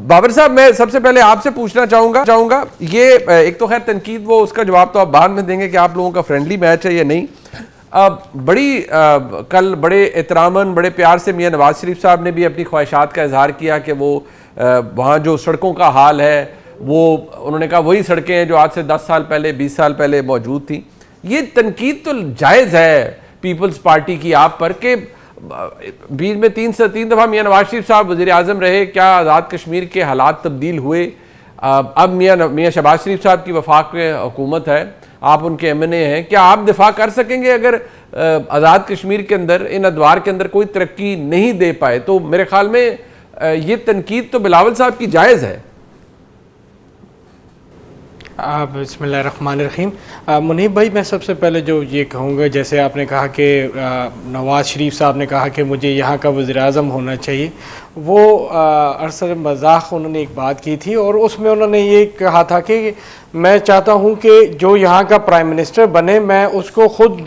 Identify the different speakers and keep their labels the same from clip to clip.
Speaker 1: बाबर साहब, मैं सबसे पहले आपसे पूछना चाहूंगा ये एक तो खैर तनकीद, वो उसका जवाब तो आप बाद में देंगे कि आप लोगों का फ्रेंडली मैच है या नहीं। कल बड़े एहतरामन, बड़े प्यार से मियां नवाज शरीफ साहब ने भी अपनी ख्वाहिशात का इजहार किया कि वो वहाँ जो सड़कों का हाल है वो उन्होंने कहा वही सड़कें हैं जो आज से 10 साल पहले, 20 साल पहले मौजूद थी। ये तनकीद तो जायज़ है पीपल्स पार्टी की आप पर कि बीच में 3 दफ़ा मियां नवाज शरीफ साहब वज़ीर आज़म रहे, क्या आज़ाद कश्मीर के हालात तब्दील हुए? अब मियां शहबाज शरीफ साहब की वफाक में हुकूमत है, आप उनके MNA हैं, क्या आप दिफा कर सकेंगे अगर आज़ाद कश्मीर के अंदर, इन अदवार के अंदर कोई तरक्की नहीं दे पाए? तो मेरे ख्याल में ये तनकीद तो बिलावल साहब की जायज़ है।
Speaker 2: बिस्मिल्लाहिर्रहमानिर्रहीम। मुनीब भाई, मैं सबसे पहले जो ये कहूँगा, जैसे आपने कहा कि नवाज़ शरीफ साहब ने कहा कि मुझे यहाँ का वज़ीर आज़म होना चाहिए, वो अरसर मजाक उन्होंने एक बात की थी और उसमें उन्होंने ये कहा था कि मैं चाहता हूँ कि जो यहाँ का प्राइम मिनिस्टर बने मैं उसको खुद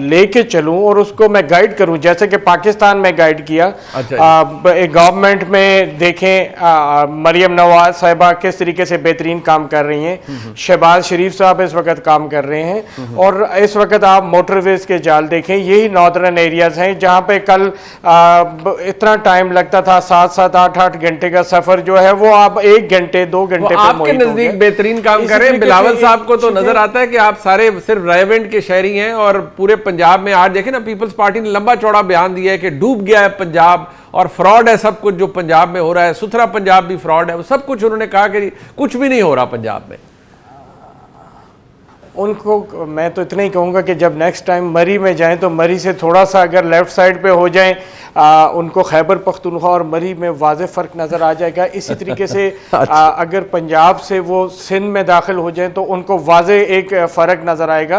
Speaker 2: लेके चलूँ और उसको मैं गाइड करूँ, जैसे कि पाकिस्तान में गाइड किया। गवर्नमेंट में देखें मरियम नवाज साहिबा किस तरीके से बेहतरीन काम कर रही हैं, शहबाज शरीफ साहब इस वक्त काम कर रहे हैं, और इस वक्त आप मोटरवेज के जाल देखें, यही नॉर्दर्न एरियाज हैं जहाँ पे कल इतना टाइम लगता था, 7-7, 8-8 घंटे का सफर जो है वो आप 1 घंटे 2 घंटे
Speaker 1: आपके नजदीक बेहतरीन काम करें। बिलावल साहब को तो नजर आता है कि आप सारे सिर्फ रायवेंड के शहरी हैं और पूरे पंजाब में आज देखें ना, पीपल्स पार्टी ने लंबा चौड़ा बयान दिया है कि डूब गया है पंजाब और फ्रॉड है सब कुछ जो पंजाब में हो रहा है, सुथरा पंजाब भी फ्रॉड है, वो सब कुछ उन्होंने कहा कि कुछ भी नहीं हो रहा पंजाब में।
Speaker 2: उनको मैं तो इतना ही कहूँगा कि जब नेक्स्ट टाइम मरी में जाएं तो मरी से थोड़ा सा अगर लेफ़्ट साइड पे हो जाएं, उनको खैबर पख्तूनख्वा और मरी में वाज़े फ़र्क नज़र आ जाएगा। इसी तरीके से अगर पंजाब से वो सिंध में दाखिल हो जाएं तो उनको वाज़े एक फ़र्क नज़र आएगा,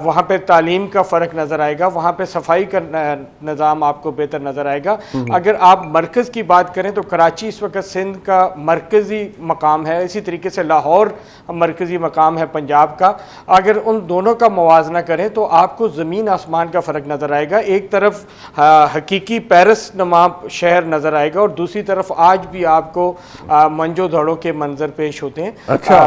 Speaker 2: वहाँ पे तालीम का फ़र्क नज़र आएगा, वहाँ पे सफाई का निज़ाम आपको बेहतर नज़र आएगा। अगर आप मरकज़ की बात करें तो कराची इस वक्त सिंध का मरकज़ी मकाम है, इसी तरीके से लाहौर मरकज़ी मकाम है पंजाब का। अगर उन दोनों का मुवाजना करें तो आपको ज़मीन आसमान का फ़र्क नज़र आएगा। एक तरफ हकीकी पेरिस नुमा शहर नज़र आएगा और दूसरी तरफ आज भी आपको मंजो दड़ों के मंजर पेश होते हैं।
Speaker 1: अच्छा।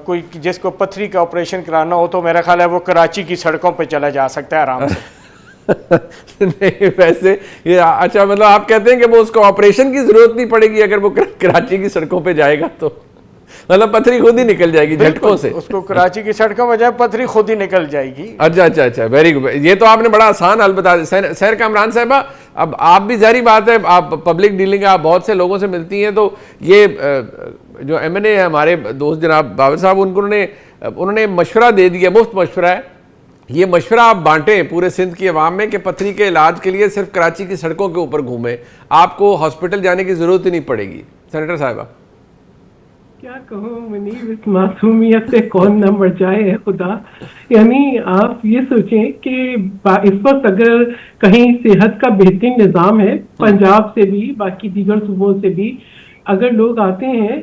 Speaker 2: कोई जिसको पथरी का ऑपरेशन कराना हो तो मेरा ख्याल है वो कराची की सड़कों पर चला जा सकता है आराम से।
Speaker 1: नहीं वैसे ये अच्छा, मतलब आप कहते हैं कि वो उसको ऑपरेशन की जरूरत नहीं पड़ेगी अगर वो कराची की सड़कों पे जाएगा, तो मतलब पथरी खुद ही निकल जाएगी झटकों से, उसको
Speaker 2: कराची की सड़कों में जाए पथरी खुद ही निकल जाएगी।
Speaker 1: अच्छा, वेरी गुड। ये तो आपने बड़ा आसान हल बता दिया। सैर कामरान साहबा, अब आप भी जारी बात है, आप पब्लिक डीलिंग, आप बहुत से लोगों से मिलती हैं, तो ये जो MNA है हमारे दोस्त जनाब बाबर साहब, उन्होंने मशवरा दे दिया, मुफ्त मशवरा है, ये मशवरा आप बांटें पूरे सिंध की आवाम में कि पथरी के इलाज के लिए सिर्फ कराची की सड़कों के ऊपर घूमें, आपको हॉस्पिटल जाने की जरूरत ही नहीं पड़ेगी। सेनेटर साहिबा,
Speaker 3: क्या कहूँ मुनीब, इस मासूमियत से कौन न मर जाए है खुदा। यानी आप ये सोचें कि इस वक्त अगर कहीं सेहत का बेहतरीन निज़ाम है, पंजाब से भी बाकी दीगर सूबों से भी अगर लोग आते हैं,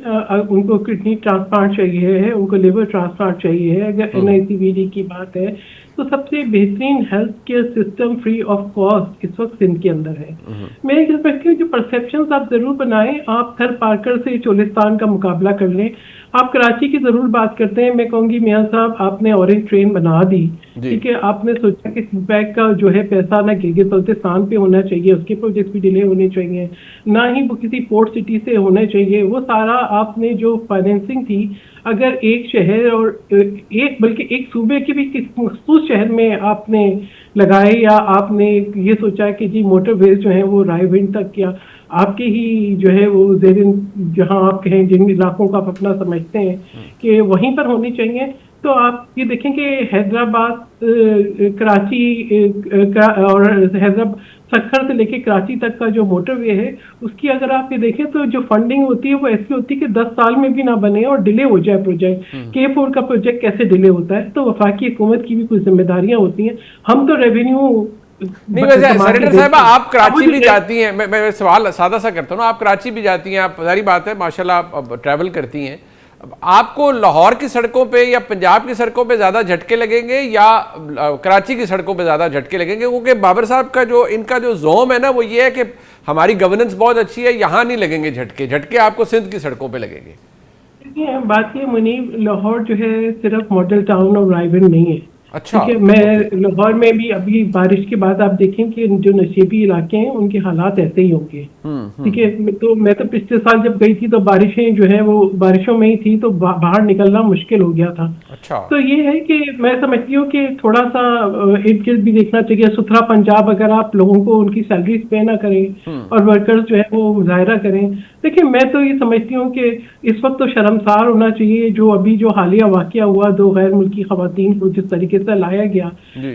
Speaker 3: उनको किडनी ट्रांसप्लांट चाहिए है, उनको लिवर ट्रांसप्लांट चाहिए है, अगर NICVD की बात है तो सबसे बेहतरीन health care system free of cost इस वक्त सिंध के अंदर है। मैं ये कहती हूँ जो परसेप्शन आप जरूर बनाएं, आप थर पार्कर से चोलिस्तान का मुकाबला कर लें। आप कराची की जरूर बात करते हैं, मैं कहूँगी मियाँ साहब आपने ऑरेंज ट्रेन बना दी, ठीक है, आपने सोचा कि सीपैक का जो है पैसा ना गिलगित बल्तिस्तान पे होना चाहिए, उसके प्रोजेक्ट भी डिले होने चाहिए, ना ही वो किसी पोर्ट सिटी से होने चाहिए। वो सारा आपने जो फाइनेंसिंग थी, अगर एक शहर और बल्कि एक सूबे के भी किस मखसूस शहर में आपने लगाए, या आपने ये सोचा कि जी मोटरवेज जो है वो रायविंड तक, या आपके ही जो है वो जेरिन जहां आप कहें जिन इलाकों को आप अपना समझते हैं कि वहीं पर होनी चाहिए, तो आप ये देखें कि हैदराबाद कराची और हैदराबाद सक्खर से लेके कराची तक का जो मोटरवे है, उसकी अगर आप ये देखें तो जो फंडिंग होती है वो ऐसी होती है कि 10 साल में भी ना बने और डिले हो जाए प्रोजेक्ट। K4 का प्रोजेक्ट कैसे डिले होता है? तो वफाकी हुकूमत की भी कुछ जिम्मेदारियां होती हैं। हम तो रेवेन्यू
Speaker 1: नहीं, वैसे सेनेटर साहब आप कराची भी जाती हैं, मैं सवाल सादा सा करता हूँ ना, आप कराची भी जाती हैं, आप सारी बात है माशाल्लाह आप ट्रैवल करती हैं, आपको लाहौर की सड़कों पे या पंजाब की सड़कों पे ज़्यादा झटके लगेंगे या कराची की सड़कों पे ज़्यादा झटके लगेंगे? क्योंकि बाबर साहब का जो इनका जो जोम है ना वो ये है कि हमारी गवर्नेंस बहुत अच्छी है, यहाँ नहीं लगेंगे झटके, झटके आपको सिंध की सड़कों पे लगेंगे।
Speaker 3: देखिए बात ये मुनीब, लाहौर जो है सिर्फ मॉडल टाउन और रायबन नहीं है।
Speaker 1: अच्छा,
Speaker 3: ठीक है, मैं लाहौर में भी अभी बारिश के बाद आप देखें कि जो नशीबी इलाके हैं उनके हालात ऐसे ही होंगे। ठीक है, तो मैं तो पिछले साल जब गई थी तो बारिशें जो है वो बारिशों में ही थी, तो बाहर निकलना मुश्किल हो गया था।
Speaker 1: अच्छा,
Speaker 3: तो ये है कि मैं समझती हूँ कि थोड़ा सा इर्द गिर्द भी देखना चाहिए। सुथरा पंजाब अगर आप लोगों को उनकी सैलरीज पे ना करें और वर्कर्स जो है वो मुजाहरा करें। देखिए मैं तो ये समझती हूँ कि इस वक्त तो शर्मसार होना चाहिए जो अभी जो हालिया वाकया हुआ, 2 गैर मुल्की खवातीन को जिस तरीके से लाया गया,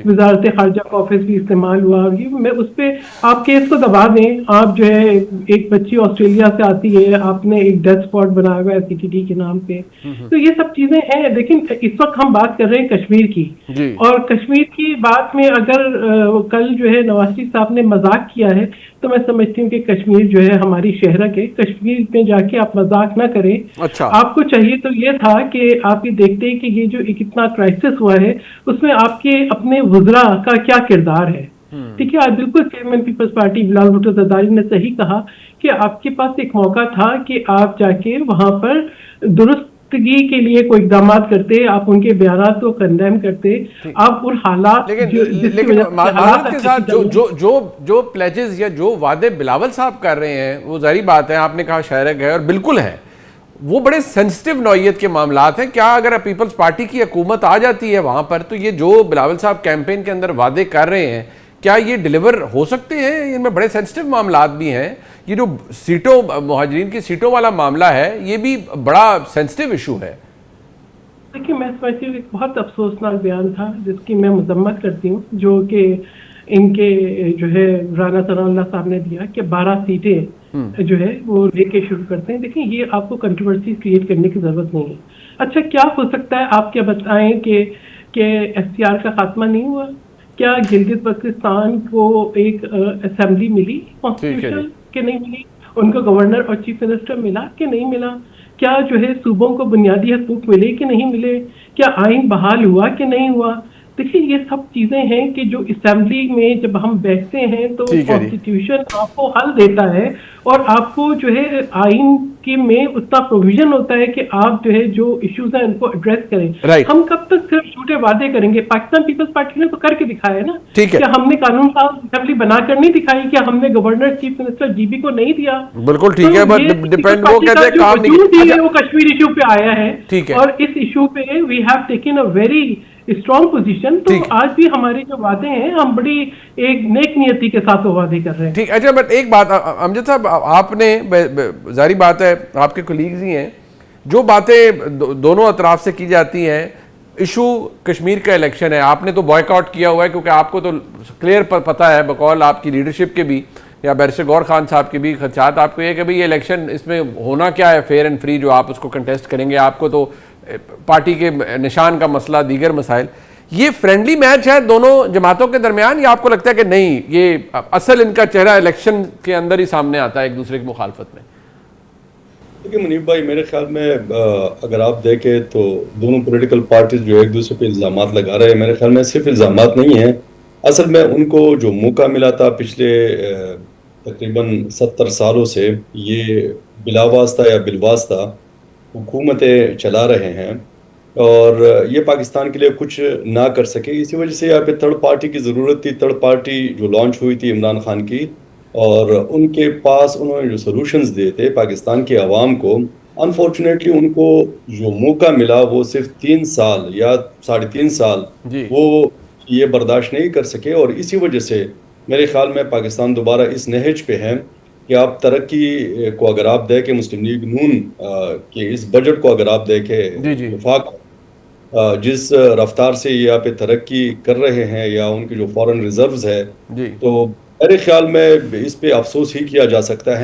Speaker 3: वजारत खारजा का ऑफिस भी इस्तेमाल हुआ। ये मैं उस पर आप केस को दबा दें। आप जो है एक बच्ची ऑस्ट्रेलिया से आती है, आपने एक डेथ स्पॉट बनाया हुआ है CTT के नाम पे। तो ये सब चीजें हैं, लेकिन इस वक्त हम बात कर रहे हैं कश्मीर की। और कश्मीर की बात में अगर कल जो है नवाज शरीफ साहब ने मजाक किया है तो मैं समझती हूँ कि कश्मीर जो है हमारी शहरक है, कश्मीर में जाके आप मजाक ना करें।
Speaker 1: अच्छा,
Speaker 3: आपको चाहिए तो ये था कि आप ये देखते हैं कि ये जो एक इतना क्राइसिस हुआ है उसमें आपके अपने वुज़रा का क्या किरदार है। ठीक है, आज बिल्कुल chairman Peoples Party Bilawal Bhutto Zardari ने सही कहा कि आपके पास एक मौका था कि आप जाके वहां पर दुरुस्तगी के लिए कोई इकदाम करते, आप उनके बयानात को कंडेम करते, आप उन हालात
Speaker 1: लेकिन माजरत के साथ जो प्लेजेस या जो वादे बिलावल साहब कर रहे हैं वो जारी बात है, आपने कहा शायरक है और बिल्कुल है, वो बड़े सेंसिटिव नौयत के मामलात हैं। क्या अगर पीपल्स पार्टी की हुकूमत आ जाती है वहां पर तो ये जो बिलावल साहब कैंपेन के अंदर वादे कर रहे हैं क्या ये डिलीवर हो सकते हैं? इनमें बड़े सेंसिटिव मामलात भी हैं। ये जो सीटों मुहाजिरीन की सीटों वाला मामला है ये भी बड़ा सेंसिटिव इशू है।
Speaker 3: देखिए मैं समझती हूँ एक बहुत अफसोसनाक बयान था जिसकी मैं मजम्मत करती हूँ, जो कि इनके जो है राना सनाउल्लाह साहब ने दिया कि 12 सीटें जो है वो लेके शुरू करते हैं। देखिए ये आपको कंट्रोवर्सी क्रिएट करने की जरूरत नहीं है। अच्छा क्या हो सकता है, आप क्या बताएं कि SCR का खात्मा नहीं हुआ? क्या गिलगित बल्तिस्तान को एक असेंबली मिली कॉन्स्टिट्यूशन के नहीं मिली? उनको गवर्नर और चीफ मिनिस्टर मिला कि नहीं मिला? क्या जो है सूबों को बुनियादी हकूक मिले कि नहीं मिले? क्या आइन बहाल हुआ कि नहीं हुआ? देखिए ये सब चीजें हैं कि जो असेंबली में जब हम बैठते हैं तो कॉन्स्टिट्यूशन आपको हल देता है और आपको जो है आइन के में उतना प्रोविजन होता है कि आप जो है जो इश्यूज हैं उनको एड्रेस करें। हम कब तक सिर्फ झूठे वादे करेंगे? पाकिस्तान पीपल्स पार्टी ने तो करके दिखाया है ना। क्या हमने कानून साज असेंबली बनाकर नहीं दिखाई? क्या हमने गवर्नर चीफ मिनिस्टर GB को नहीं दिया?
Speaker 1: बिल्कुल ठीक है, बट डिपेंड वो कहते हैं काम नहीं,
Speaker 3: वो कश्मीर इशू पे आया है और इस इशू पे we have taken a very strong position. तो आज भी हमारे जो वादे हैं हम बड़ी एक नेक नियति के साथ वो वादे कर रहे हैं।
Speaker 1: ठीक, अच्छा बट एक बात अमजद साहब, आपने जारी बात है आपके कोलीग्स ही हैं, जो बातें दोनों अतराफ से की जाती हैं, इशू कश्मीर का इलेक्शन है, आपने तो बॉयकॉट किया हुआ है क्योंकि आपको तो क्लियर पता है बकौल आपकी लीडरशिप के भी या बैरिस्टर गौर खान साहब के भी खदशात आपको ये कि भाई ये इलेक्शन इसमें होना क्या है फेयर एंड फ्री जो आप उसको कंटेस्ट करेंगे, आपको तो पार्टी के निशान का मसला दीगर मसाइल, ये फ्रेंडली मैच है दोनों जमातों के दरमियान या आपको लगता है कि नहीं ये असल इनका चेहरा इलेक्शन के अंदर ही सामने आता है एक दूसरे की मुखालफत में?
Speaker 4: देखिए मुनीब भाई, मेरे ख्याल में अगर आप देखें तो दोनों पॉलिटिकल पार्टीज जो एक दूसरे पे इल्ज़ामात लगा रहे हैं, मेरे ख्याल में सिर्फ इल्ज़ामात नहीं है, असल में उनको जो मौका मिला था पिछले तकरीबन 70 सालों से ये बिलावास्ता या बिलवास्ता हुकूमतें चला रहे हैं और ये पाकिस्तान के लिए कुछ ना कर सके। इसी वजह से यहाँ पे थर्ड पार्टी की ज़रूरत थी। थर्ड पार्टी जो लॉन्च हुई थी इमरान खान की, और उनके पास उन्होंने जो सॉल्यूशंस दिए थे पाकिस्तान की आवाम को, अनफॉर्चुनेटली उनको जो मौका मिला वो सिर्फ 3 साल या 3.5 साल वो ये बर्दाश्त नहीं कर सके। और इसी वजह से मेरे ख्याल में पाकिस्तान दोबारा इस नहज पे है कि आप तरक्की को अगर आप देखें, मुस्लिम लीग नून के इस बजट को अगर आप देखें, वफाक जिस रफ्तार से यहाँ पे तरक्की कर रहे हैं या उनके जो फॉरेन रिजर्व्स है, तो मेरे ख्याल में इस पे अफसोस ही किया जा सकता है।